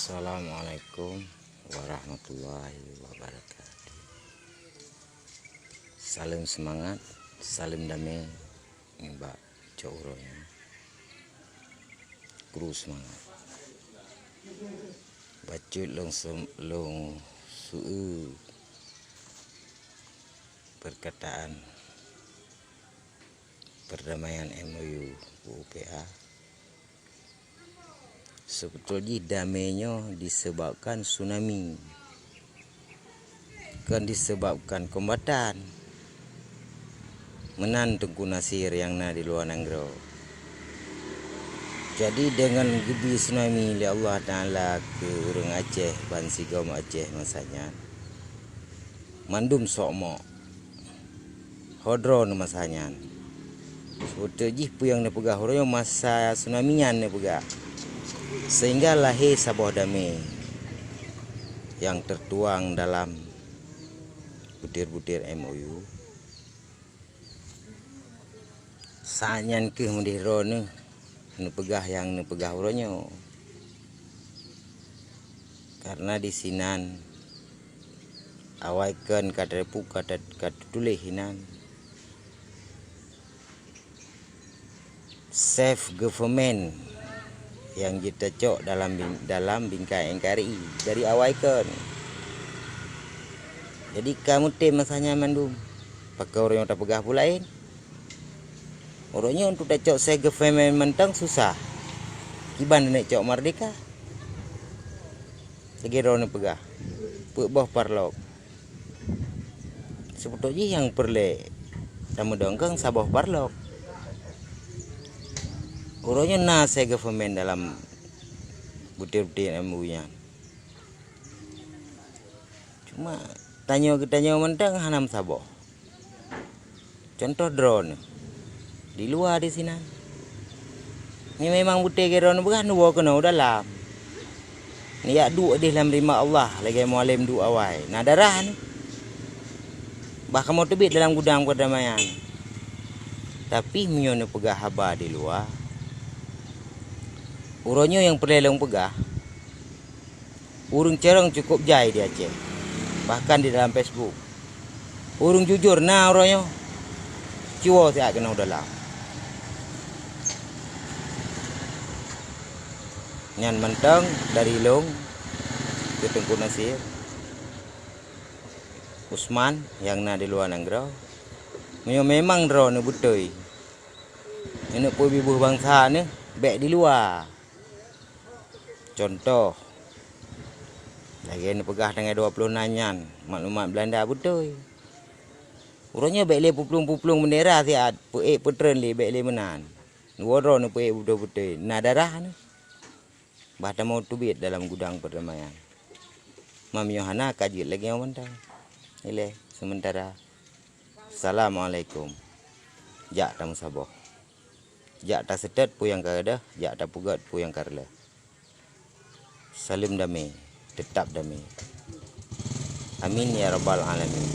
Assalamualaikum warahmatullahi wabarakatuh. Salim semangat, salim damai, Mbak Cauronya. Kru semangat. Bacut long suu perkataan perdamaian MOU UPA. Sebetulnya damainya disebabkan tsunami, kan disebabkan kombatan menan Tengku Nasir yang na di luar Nanggro. Jadi dengan gebi tsunami li Allah Ta'ala ke urang Aceh, ban Sigom Aceh masanya mandum sokmo hodro masanya. Sebetulnya puyang na pegah horoyo masa tsunami nyan na pegah. Sehingga lahir sebuah damai yang tertuang dalam butir-butir MOU. Sanyan ke mendiro nu pegah yang nu pegah uronyo. Karena di sinan awaikan kata repu kata tulis hinan self government yang kita cok dalam bingkai NKRI dari awal kan. Jadi kamu tim masanya mandum pakai orang yang tak pegah pulain. Orangnya untuk tak cok saya government mentang susah. Kiban nak cok merdeka. Lagi orang pegah. Pebah parlok. Sebetulnya yang perle tamu dongkang sabah parlok. Orangnya na saya government dalam butir-butir MOU-nya. Cuma tanya mentang hanam saboh. Contoh drone di luar di sini. Ini memang butir drone bukan dua kena dalam. Ni ya dua di dalam lima Allah lagi mualim dua awai. Nah darah ni. Bahkan mau tebit dalam gudang perdamaian. Tapi menyono pegah haba di luar. Uronyo yang perlelong pegah, urung cerong cukup jai di Aceh, bahkan di dalam Facebook. Urung jujur, nah uronyo, ciwo saya kena dalam. Nyan mentang dari Long ke Tengku Nasir, Usman yang na di luar Nanggro, memang drone butoi. Ini pun ibu bangsa ni, baik di luar. Contoh lagi ni pegah dengan 20 nanyan maklumat Belanda betul. Urangnya baik le puplung bendera siat putren le baik le menan. Nuoro nu betul-betul. Nah darah ni. Bahkan mau tubit dalam gudang perdamaian. Mam Yohana kaji lagi yang mentang. Ile sementara. Assalamualaikum. Jak tamu saboh. Jak tak setet puyang kada, jak tak pugat puyang karla. Salim damai, tetap damai. Amin ya rabbal alamin.